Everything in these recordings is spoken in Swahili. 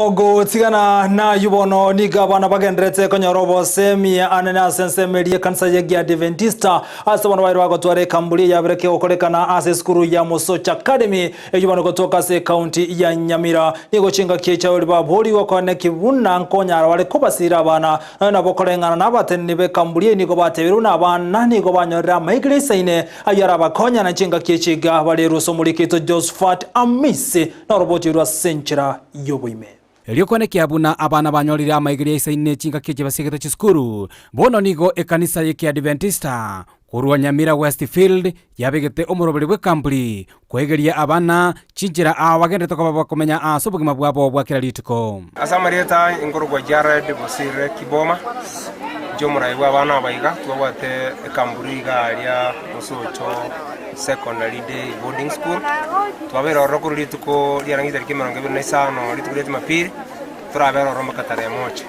Ogo tigana na yubono ni gabana bagendrete konyorobo semi anena sensemerie kanisa yegi Adventista asa wana wairo agotware kambuli ya bereke okorekana ase skuru ya Musocha Academy yubono gotoka se county ya Nyamira nigo chinga kiecha uri babori wakone kibuna nkonyara wale kubasira abana na bokorengana nabateni be kambuli nigo bateberu na abana nigo banyorera maigresa ine ayara bakonya na chinga kiechiga bale ruso mulikito Josephat Amisi na roboti rwa senchira yoboime Eliokone kiabuna abana banyorira amaigresa ine chinga kieche basigeta chiskuru bono nigo ekanisa yeki Adventista kurwa Nyamira Westfield yabegete omurobere bwe kambuli kwegeria abana chinjira abagendete ko bakomenya asubugima bwabo bwakira litiko asamarieta ingorwa Jared Bosire Kiboma jomura iwa abana bayiga twabate kambuli galia Musocho secondary day boarding school twabera orokuru litiko liarangita likimeronge bino isano litiko leti mapiri turabera oromaka tare moche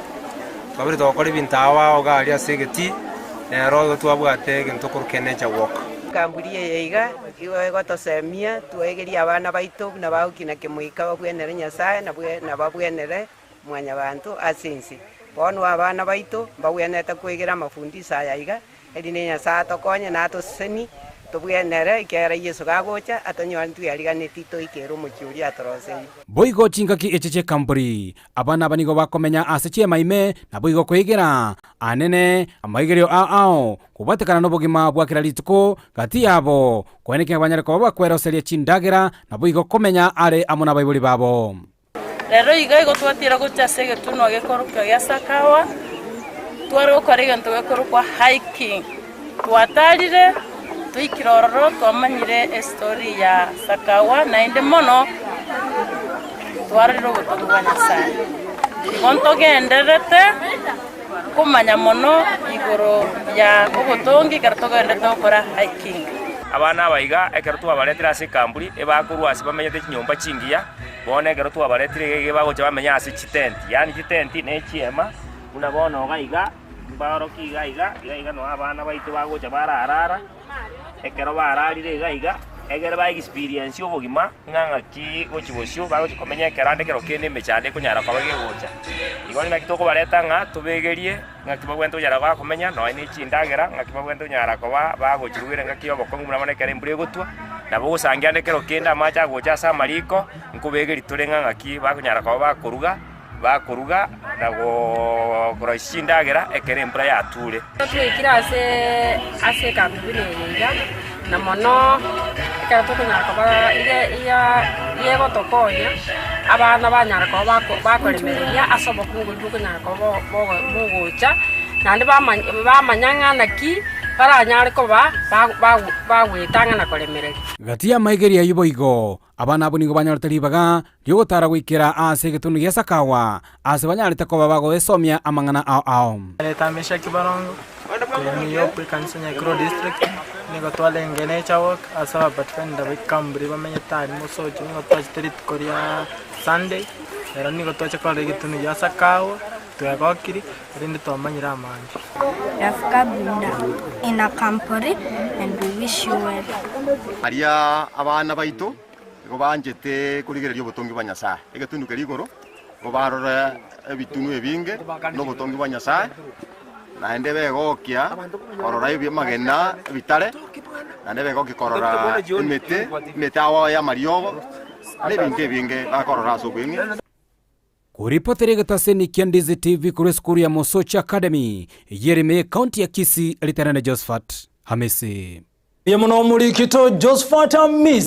twabera tokole bintawa ogalia segeti ero twabwate gintokuru kenecha walk kambuli yeiga iwe gotosemia twegeria abana baitu na baukina kimuika babwenere Nyasaye na babwenere mwanya bantu asinsi bono abana baitu babwenete kwegera mafundisa yaiga edine Nyasaye tokonye na toseni tubwenere ikera Yesu gagocha atonyoan tuyariganeti to ikero mukiuri atorose boigo chingaki echeche kamburi abana banigo bakomenya asechie maime na boigo kwegera anene amaigerio ao kubatekana nobogima bwakira lituko gati yabo kweneke abanyare ko bakweroseria chindagera na boigo komenya are amona baibuli babo rero igo twatira guchasege tuno gekoroka yasakawa twaro korega ntogekoroka hiking twatarire tuikirororo twamanyire story ya Sakawa na inde mono twariro gutungwa Nyasaye igonto genderete kumanya mono igoro ya gugutungi kartogendete gukora hiking abana baiga ekertu abaletira ase kambuli ebakurwa ase bamenyete chinyomba chingiya bone ekertu abaletire ge bagocha bamenya ase chitenti yani chitenti ne chiema una bono gaiga baro kiga no abana baitu bagocha bararara ekero bararire gaiga egere ba experience obogima nganga ki gochibosyo bagocha komenya kerande kero kene mechande kunyara kwa bagegocha igoni na kitoko bareta nga tubegerie ngaki bagwento yara ba komenya no ni chindagera ngaki bagwento nyara kwa bagochirwire ngaki obokongu muna kere mbure gotwa na bosangiane kero kenda macha gocha sa mariko nkubegeri turenga ngaki bakunyara kwa bakuruga na go korashindagera ekere mbura yature twikira ase kambuli yega na mono ekero tukunyara kwa yego tokonya abana banyara kwa bakoremeria asobokungu tukunyara kwa bogocha nandi bamanyanga naki baranyare ko bagwetanga na koremereri gatia maigeria yuboigo abana abo nigo banyorteribaga ryogotara gwikira ase getunu gya Sakawa ase banyarite ko babago esomia amangana ao Tamesha Kibarongo ni yope kanisa ya Kro district nigo twalengene chawok asa batfenda bekambri bamenye tari Musocho nigo twachiterit koria Sunday era nigo twachakole getunu gya Sakawa tuyagokiri rinde twamanyira amanje Yafkabunda in a company and we wish you well. Aria abana baitu go banjete kurigererio botongi bwa Nyasaye egetundu kerigoro go barora ebitunu ebinge no botongi bwa Nyasaye na ende begokia korora ibi magena bitare na ende begokia korora imete awa ya mariogo lebinte binge bakorora sobinge Kuripoteri gataseni Kiandizi TV kure skuru ya Musocha Academy yerime county ya Kisii eliterane Josephat Amisi Yemuno mulikito Josephat Amisi